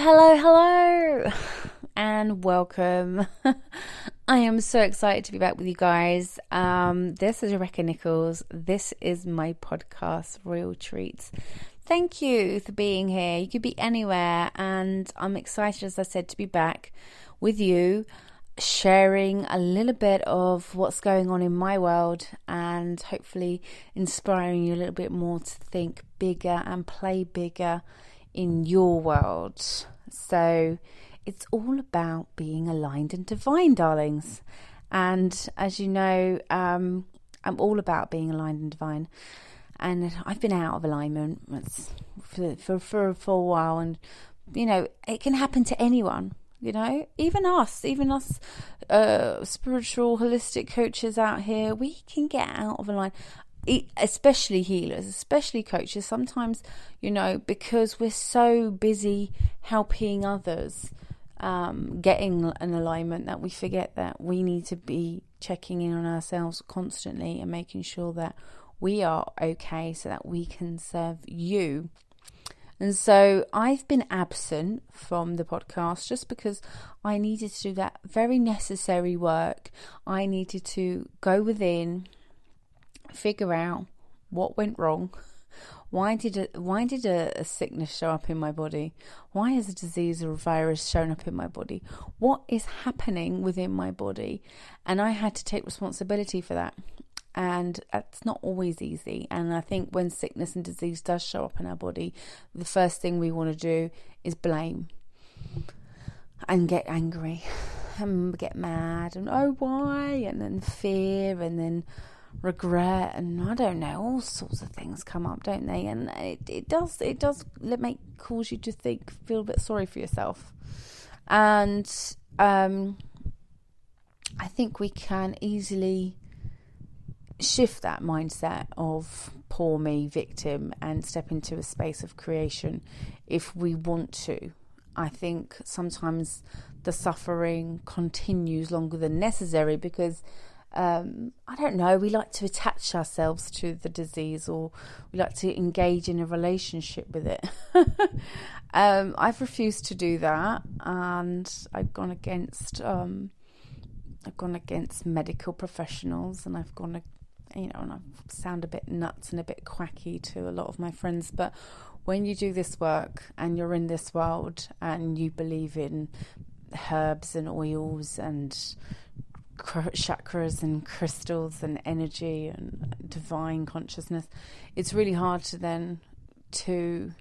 Hello, and welcome. I am so excited to be back with you guys. This is Rebecca Nichols. This is my podcast, Real Treats. Thank you for being here. You could be anywhere, and I'm excited, as I said, to be back with you, sharing a little bit of what's going on in my world and hopefully inspiring you a little bit more to think bigger and play bigger in your world. So it's all about being aligned and divine, darlings. And as you know, I'm all about being aligned and divine. And I've been out of alignment for a while, and you know, it can happen to anyone. You know, even us spiritual holistic coaches out here, we can get out of alignment. Especially healers, especially coaches, sometimes, you know, because we're so busy helping others getting an alignment, that we forget that we need to be checking in on ourselves constantly and making sure that we are okay so that we can serve you. And so I've been absent from the podcast just because I needed to do that very necessary work. I needed to go within, figure out what went wrong. Why did a sickness show up in my body? Why has a disease or a virus shown up in my body? What is happening within my body? And I had to take responsibility for that. And it's not always easy. And I think when sickness and disease does show up in our body, the first thing we want to do is blame and get angry and get mad and why, and then fear, and then regret, and I don't know, all sorts of things come up, don't they? And it does cause you to feel a bit sorry for yourself. And I think we can easily shift that mindset of poor me, victim, and step into a space of creation if we want to. I think sometimes the suffering continues longer than necessary because I don't know, we like to attach ourselves to the disease, or we like to engage in a relationship with it. I've refused to do that, and I've gone against medical professionals, and I've gone, and I sound a bit nuts and a bit quacky to a lot of my friends, but when you do this work and you're in this world and you believe in herbs and oils and chakras and crystals and energy and divine consciousness, it's really hard to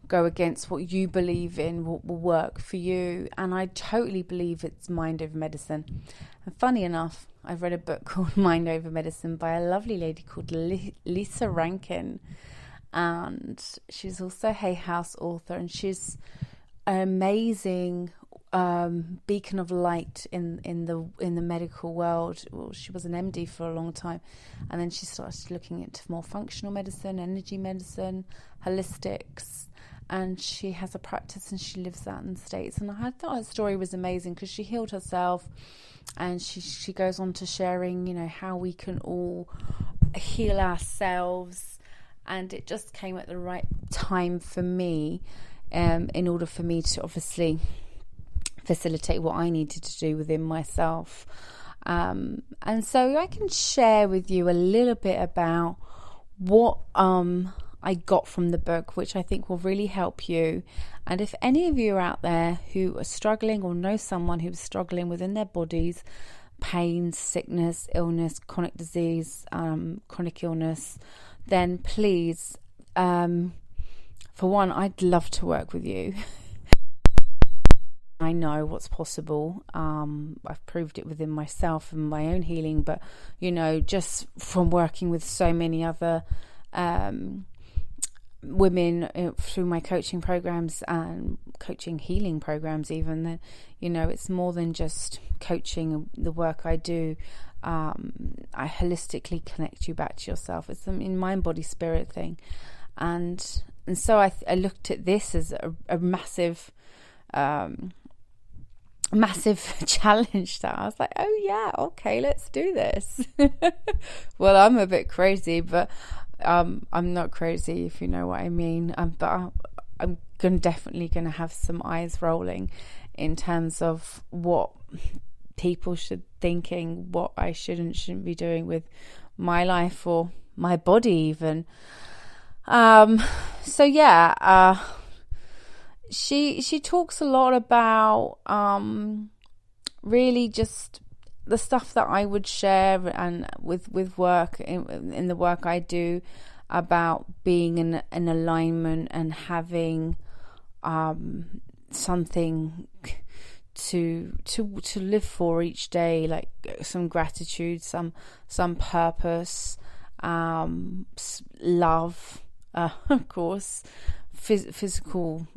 go against what you believe in, what will work for you. And I totally believe it's mind over medicine. And funny enough, I've read a book called Mind Over Medicine by a lovely lady called Lissa Rankin, and she's also a Hay House author, and she's an amazing beacon of light in the medical world. Well, she was an MD for a long time, and then she started looking into more functional medicine, energy medicine, holistics, and she has a practice and she lives out in the States. And I thought her story was amazing because she healed herself, and she goes on to sharing, you know, how we can all heal ourselves. And it just came at the right time for me, in order for me to obviously facilitate what I needed to do within myself. And so I can share with you a little bit about what I got from the book, which I think will really help you. And if any of you are out there who are struggling, or know someone who's struggling within their bodies, pain, sickness, illness, chronic disease, chronic illness, then please, for one, I'd love to work with you. I know what's possible. I've proved it within myself and my own healing, but you know, just from working with so many other women through my coaching programs and coaching healing programs, even, that, you know, it's more than just coaching. The work I do, I holistically connect you back to yourself. It's a mind, body, spirit thing, and so I looked at this as a massive challenge. That I was like, oh yeah, okay, let's do this. Well, I'm a bit crazy, but I'm not crazy, if you know what I mean. But I'm definitely going to have some eyes rolling in terms of what people should thinking, what I should and shouldn't be doing with my life or my body even. So yeah, she talks a lot about really just the stuff that I would share and with work in the work I do, about being in alignment and having something to live for each day, like some gratitude, some purpose, love, of course, physical,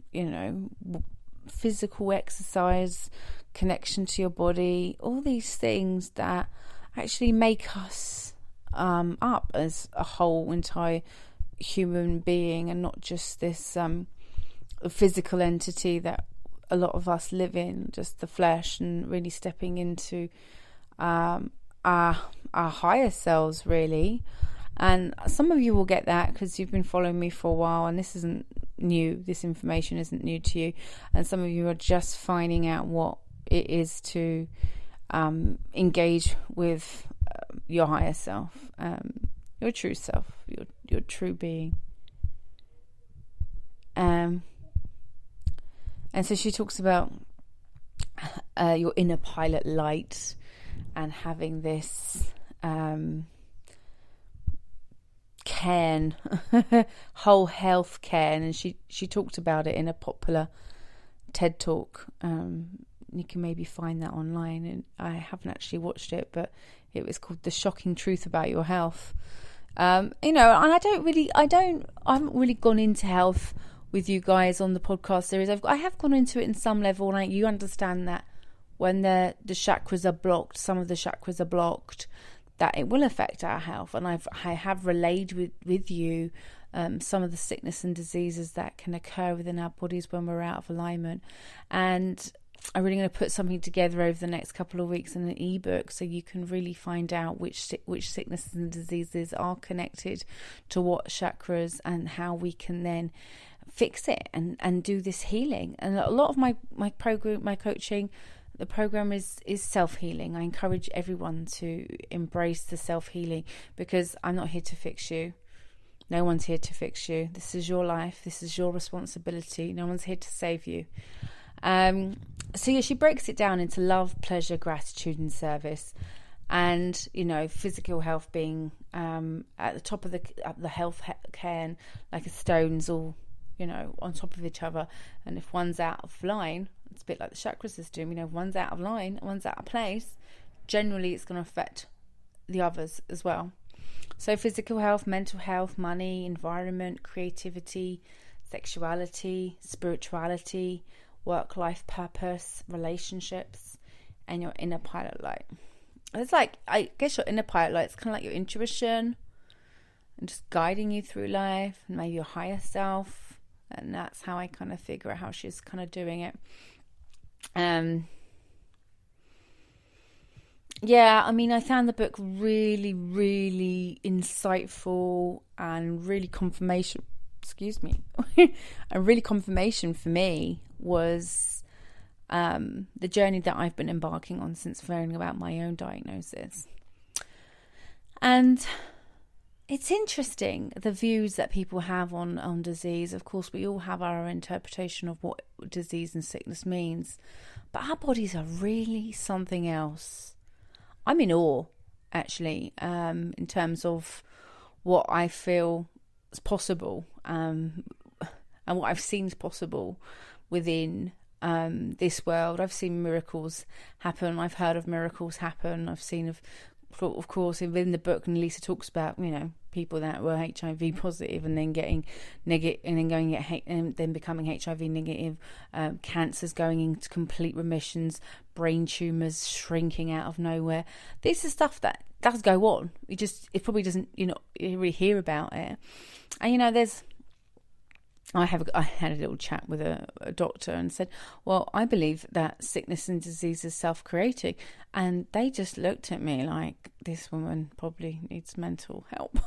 physical exercise, connection to your body, all these things that actually make us up as a whole entire human being, and not just this physical entity that a lot of us live in, just the flesh, and really stepping into our higher selves, really. And some of you will get that because you've been following me for a while, and this isn't new, this information isn't new to you, and some of you are just finding out what it is to engage with your higher self, your true self, your true being. And so she talks about your inner pilot light and having this cairn, whole health cairn, and she talked about it in a popular TED talk. You can maybe find that online, and I haven't actually watched it, but it was called The Shocking Truth About Your Health. And I haven't really gone into health with you guys on the podcast series. I have gone into it in some level, and you understand that when the chakras are blocked, some of the chakras are blocked, that it will affect our health. And I have relayed with you some of the sickness and diseases that can occur within our bodies when we're out of alignment. And I'm really going to put something together over the next couple of weeks in an ebook, so you can really find out which sicknesses and diseases are connected to what chakras, and how we can then fix it and do this healing. And a lot of my coaching, the program is self-healing. I encourage everyone to embrace the self-healing, because I'm not here to fix you. No one's here to fix you. This is your life. This is your responsibility. No one's here to save you. So yeah, she breaks it down into love, pleasure, gratitude, and service. And physical health being at the top of the health cairn, like a stones all on top of each other. And if one's out of line, it's a bit like the chakra system. If one's out of line, one's out of place, generally it's going to affect the others as well. So physical health, mental health, money, environment, creativity, sexuality, spirituality, work-life purpose, relationships, and your inner pilot light. It's like, I guess your inner pilot light is kind of like your intuition, and just guiding you through life, and maybe your higher self. And that's how I kind of figure out how she's kind of doing it. Yeah, I mean, I found the book really, really insightful and really confirmation. Excuse me. And really confirmation for me was the journey that I've been embarking on since learning about my own diagnosis. And it's interesting, the views that people have on disease. Of course, we all have our interpretation of what disease and sickness means, but our bodies are really something else. I'm in awe, actually, in terms of what I feel is possible, and what I've seen is possible within this world. I've seen miracles happen. I've heard of miracles happen. I've seen, of course, within the book, and Lissa talks about, people that were HIV positive and then getting negative, and then going and then becoming HIV negative, cancers going into complete remissions, brain tumours shrinking out of nowhere. This is stuff that does go on. It probably doesn't, you really hear about it. And I had a little chat with a doctor and said, well, I believe that sickness and disease is self-creating. And they just looked at me like, this woman probably needs mental help.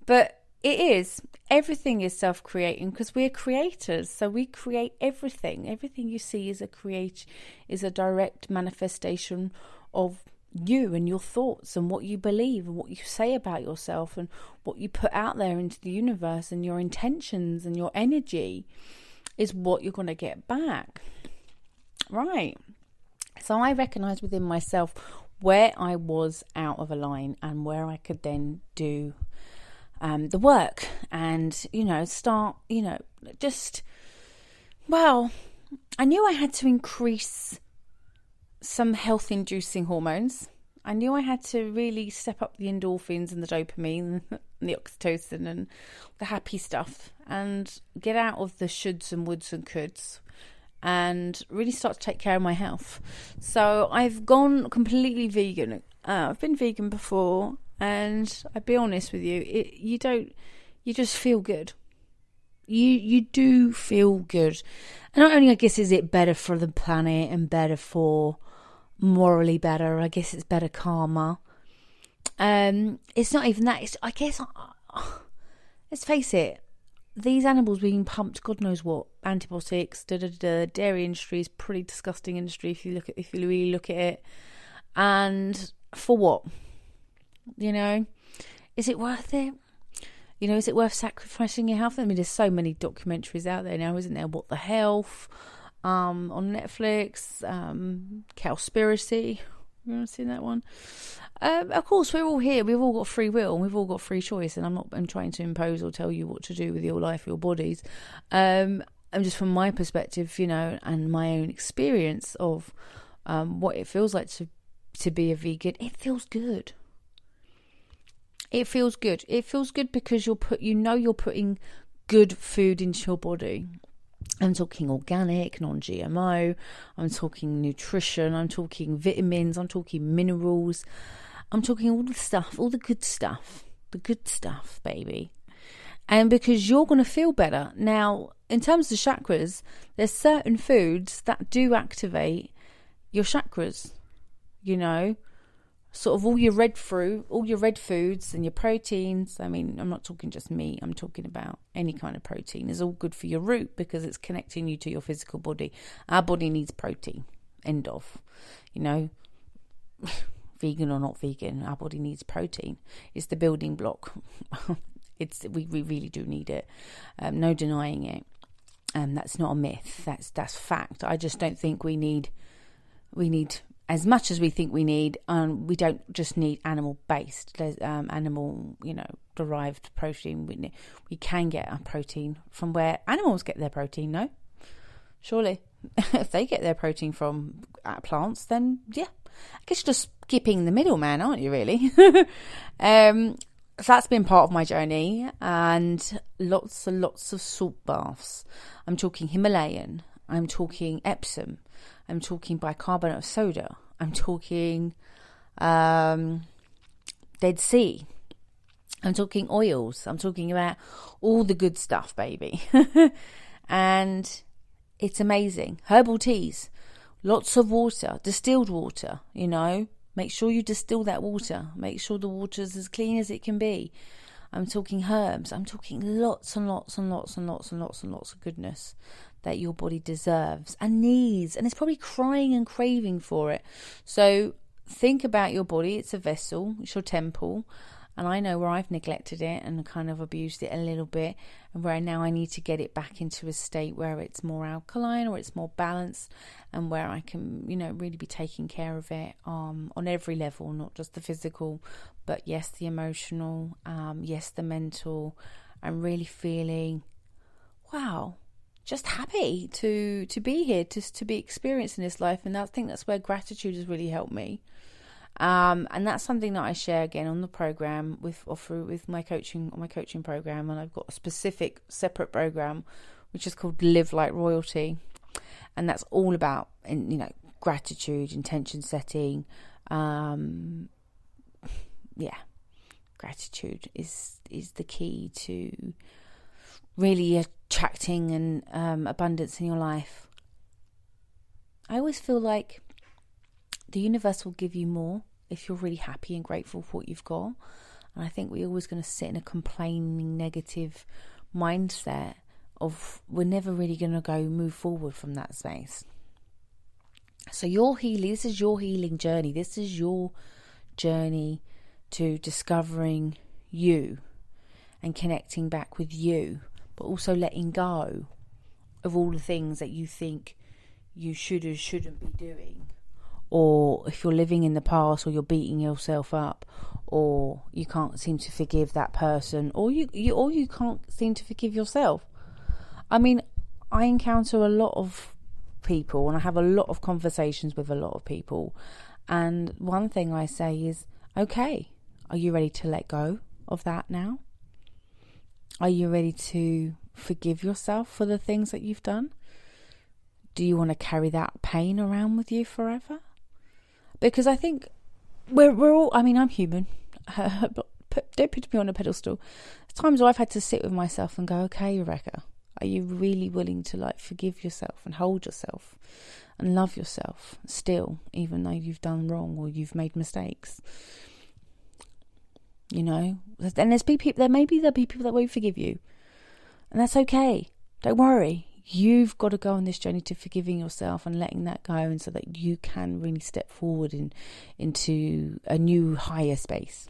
But It is. Everything is self-creating because we're creators. So we create everything. Everything you see is a direct manifestation of you and your thoughts and what you believe and what you say about yourself and what you put out there into the universe, and your intentions and your energy is what you're going to get back. Right. So I recognized within myself where I was out of a line and where I could then do the work and, start, I knew I had to increase some health inducing hormones. I knew I had to really step up the endorphins and the dopamine and the oxytocin and the happy stuff and get out of the shoulds and woulds and coulds and really start to take care of my health. So I've gone completely vegan. I've been vegan before, and I'll be honest with you, you just feel good. You do feel good. And not only, I guess, is it better for the planet and better for morally better, I guess it's better karma. It's not even that. It's, I guess, let's face it, these animals being pumped, God knows what, antibiotics, dairy industry is a pretty disgusting industry if you really look at it. And for what? Is it worth it? Is it worth sacrificing your health? I mean, there's so many documentaries out there now, isn't there? What the Health, on Netflix, Cowspiracy. You ever seen that one? Of course, we're all here. We've all got free will and we've all got free choice. And I'm trying to impose or tell you what to do with your life, your bodies. And just from my perspective, and my own experience of what it feels like to be a vegan, it feels good. It feels good. It feels good because you're putting good food into your body. I'm talking organic, non-GMO. I'm talking nutrition. I'm talking vitamins. I'm talking minerals. I'm talking all the stuff, all the good stuff. The good stuff, baby. And because you're going to feel better. Now, in terms of chakras, there's certain foods that do activate your chakras. Sort of all your red foods and your proteins. I mean, I'm not talking just meat. I'm talking about any kind of protein. Is all good for your root because it's connecting you to your physical body. Our body needs protein. End of. Vegan or not vegan, our body needs protein. It's the building block. We really do need it. No denying it. That's not a myth. That's fact. I just don't think we need as much as we think we need. We don't just need animal-based, animal, derived protein. We can get our protein from where animals get their protein, no? Surely. If they get their protein from plants, then, yeah. I guess you're just skipping the middleman, aren't you, really? So that's been part of my journey. And lots and lots of salt baths. I'm talking Himalayan. I'm talking Epsom. I'm talking bicarbonate of soda. I'm talking Dead Sea. I'm talking oils. I'm talking about all the good stuff, baby. And it's amazing. Herbal teas. Lots of water. Distilled water, Make sure you distill that water. Make sure the water is as clean as it can be. I'm talking herbs. I'm talking lots and lots and lots and lots and lots and lots of goodness that your body deserves and needs, and it's probably crying and craving for it. So think about your body. It's a vessel. It's your temple. And I know where I've neglected it and kind of abused it a little bit, and where now I need to get it back into a state where it's more alkaline or it's more balanced, and where I can, really be taking care of it on every level, not just the physical, but yes, the emotional, yes, the mental. I'm really feeling, wow, just happy to be here, to be experiencing this life. And I think that's where gratitude has really helped me. And that's something that I share again on the program with my coaching program. And I've got a specific separate program which is called Live Like Royalty, and that's all about gratitude, intention setting. Gratitude is the key to really attracting and abundance in your life. I always feel like the universe will give you more if you're really happy and grateful for what you've got. And I think we're always going to sit in a complaining, negative mindset of we're never really going to move forward from that space. So this is your healing journey. This is your journey to discovering you and connecting back with you, but also letting go of all the things that you think you should or shouldn't be doing. Or if you're living in the past, or you're beating yourself up, or you can't seem to forgive that person, or you can't seem to forgive yourself. I mean, I encounter a lot of people, and I have a lot of conversations with a lot of people, and one thing I say is, okay, are you ready to let go of that now? Are you ready to forgive yourself for the things that you've done? Do you want to carry that pain around with you forever? Because I think we're all, I mean, I'm human. Don't put me on a pedestal. There's times where I've had to sit with myself and go, okay, Rebecca, are you really willing to forgive yourself and hold yourself and love yourself still, even though you've done wrong or you've made mistakes? You know, and there'll be people that won't forgive you, and that's okay. Don't worry. You've got to go on this journey to forgiving yourself and letting that go, and so that you can really step forward into a new, higher space.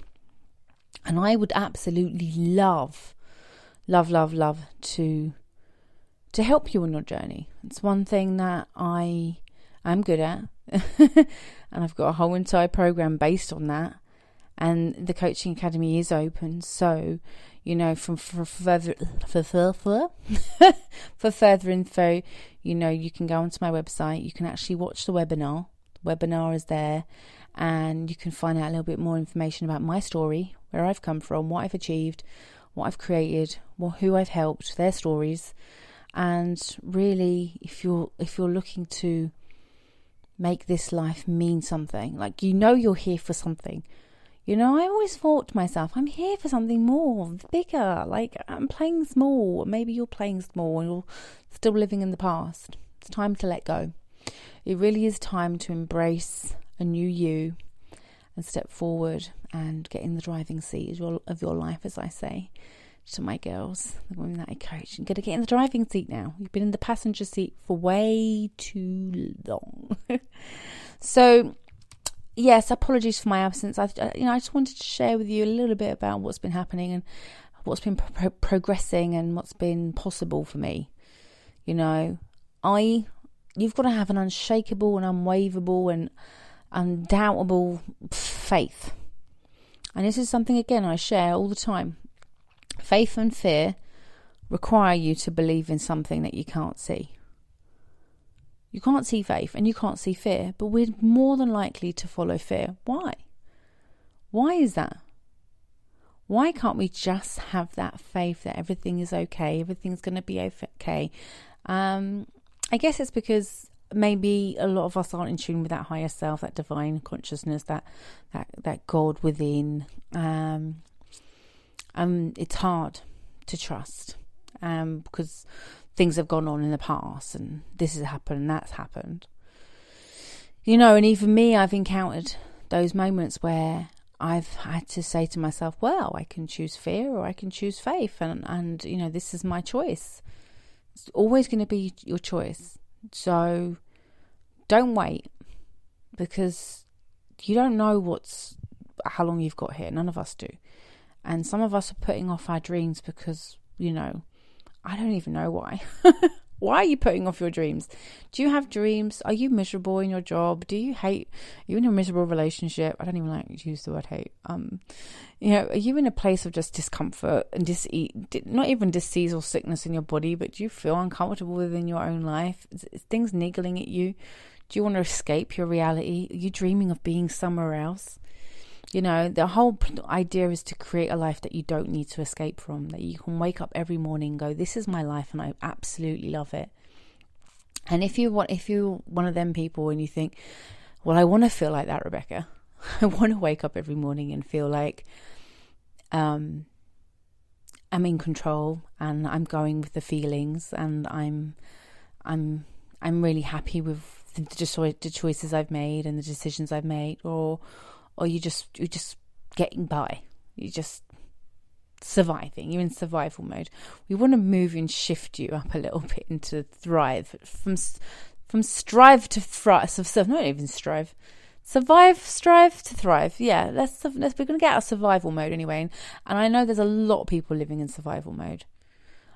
And I would absolutely love to help you on your journey. It's one thing that I am good at, and I've got a whole entire program based on that. And the coaching academy is open, so for further info, you can go onto my website. You can actually watch the webinar. The webinar is there, and you can find out a little bit more information about my story, where I've come from, what I've achieved, what I've created, who I've helped, their stories. And really, if you're looking to make this life mean something, you're here for something. I always thought to myself, I'm here for something more, bigger. I'm playing small. Maybe you're playing small and you're still living in the past. It's time to let go. It really is time to embrace a new you and step forward and get in the driving seat of your life, as I say to my girls, the women that I coach. You're going to get in the driving seat now. You've been in the passenger seat for way too long. So, yes, apologies for my absence. I just wanted to share with you a little bit about what's been happening and what's been progressing and what's been possible for me. You've got to have an unshakable and unwaverable and undoubtable faith. And this is something, again, I share all the time. Faith and fear require you to believe in something that you can't see. You can't see faith and you can't see fear, but we're more than likely to follow fear. Why? Why is that? Why can't we just have that faith that everything is okay, everything's going to be okay? I guess it's because maybe a lot of us aren't in tune with that higher self, that divine consciousness, that God within. It's hard to trust because things have gone on in the past and this has happened and that's happened. And even me, I've encountered those moments where I've had to say to myself, well, I can choose fear or I can choose faith, and this is my choice. It's always going to be your choice. So don't wait, because you don't know how long you've got here. None of us do. And some of us are putting off our dreams because, I don't even know why. Why are you putting off your dreams? Do you have dreams? Are you miserable in your job? Do you hate? Are you in a miserable relationship? I don't even like to use the word hate. Are you in a place of just discomfort and not even disease or sickness in your body, but do you feel uncomfortable within your own life? Is things niggling at you? Do you want to escape your reality? Are you dreaming of being somewhere else? The whole idea is to create a life that you don't need to escape from, that you can wake up every morning and go, this is my life and I absolutely love it. And if you're one of them people and you think, well, I want to feel like that, Rebecca. I want to wake up every morning and feel like I'm in control and I'm going with the feelings and I'm really happy with the choices I've made and the decisions I've made, or you're just getting by. You're just surviving. You're in survival mode. We want to move and shift you up a little bit into thrive, from strive to thrive. So not even strive. Strive to thrive. Yeah, we're going to get out of survival mode anyway. And I know there's a lot of people living in survival mode.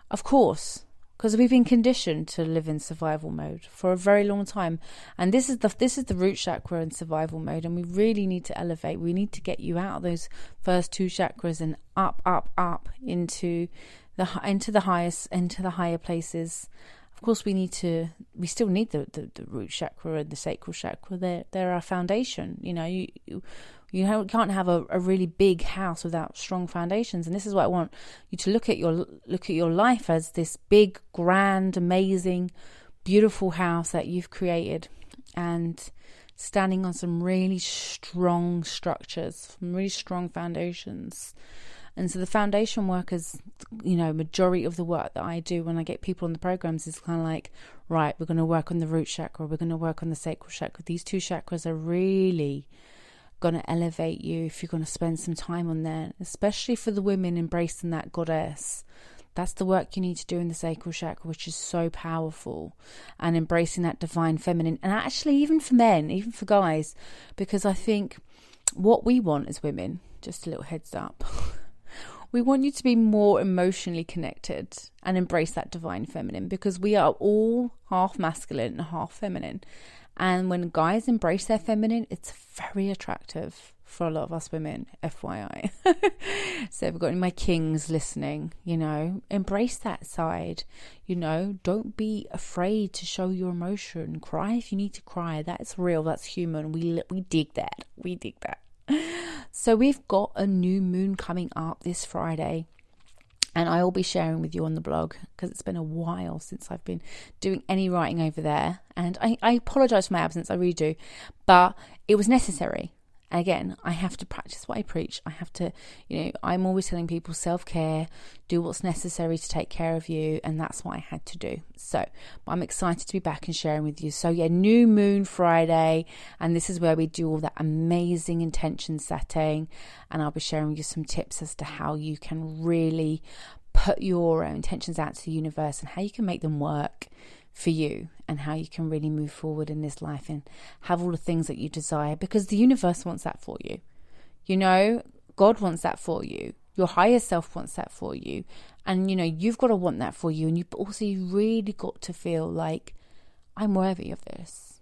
Of course, because we've been conditioned to live in survival mode for a very long time. And this is the root chakra in survival mode, and we really need to elevate. We need to get you out of those first two chakras and up into the higher places. Of course, we still need the root chakra and the sacral chakra. They're our foundation. You can't have a really big house without strong foundations. And this is what I want you to look at your life as this big, grand, amazing, beautiful house that you've created, and standing on some really strong structures, some really strong foundations. And so the foundation work is, majority of the work that I do when I get people on the programs is kind of like, right, we're going to work on the root chakra, we're going to work on the sacral chakra. These two chakras are really going to elevate you if you're going to spend some time on there, especially for the women embracing that goddess. That's the work you need to do in the sacral chakra, which is so powerful, and embracing that divine feminine. And actually, even for men, even for guys, because I think what we want as women, just a little heads up, we want you to be more emotionally connected and embrace that divine feminine, because we are all half masculine and half feminine. And when guys embrace their feminine, it's very attractive for a lot of us women, FYI. So if we've got any of my kings listening, embrace that side. Don't be afraid to show your emotion. Cry if you need to cry. That's real. That's human. We dig that. We dig that. So we've got a new moon coming up this Friday. And I will be sharing with you on the blog, because it's been a while since I've been doing any writing over there. And I apologise for my absence, I really do. But it was necessary. And again, I have to practice what I preach. I have to, I'm always telling people self-care, do what's necessary to take care of you. And that's what I had to do. So I'm excited to be back and sharing with you. So yeah, new moon Friday. And this is where we do all that amazing intention setting. And I'll be sharing with you some tips as to how you can really put your intentions out to the universe and how you can make them work for you, and how you can really move forward in this life and have all the things that you desire, because the universe wants that for you. God wants that for you. Your higher self wants that for you. And, you've got to want that for you. And you really got to feel like, I'm worthy of this.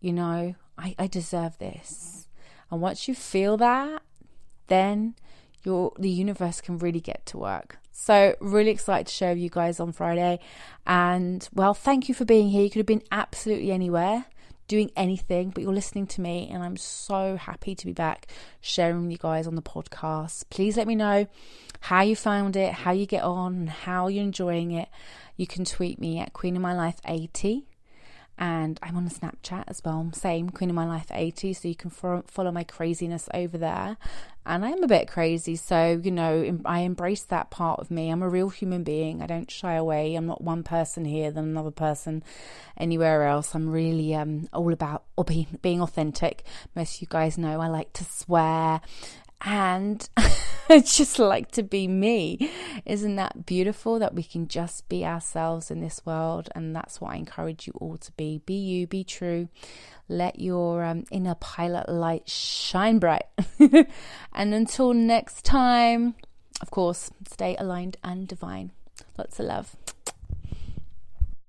I deserve this. And once you feel that, then the universe can really get to work. So really excited to share with you guys on Friday. And well, thank you for being here. You could have been absolutely anywhere, doing anything, but you're listening to me, and I'm so happy to be back sharing with you guys on the podcast. Please let me know how you found it, how you get on, and how you're enjoying it. You can tweet me at Queen of My Life 80. And I'm on Snapchat as well, same, Queen of My Life 80, so you can follow my craziness over there. And I'm a bit crazy, so I embrace that part of me. I'm a real human being. I don't shy away. I'm not one person here than another person anywhere else. I'm really all about being authentic. Most of you guys know I like to swear, and I just like to be me. Isn't that beautiful that we can just be ourselves in this world? And that's what I encourage you all to be. Be you, be true. Let your inner pilot light shine bright. And until next time, of course, stay aligned and divine. Lots of love.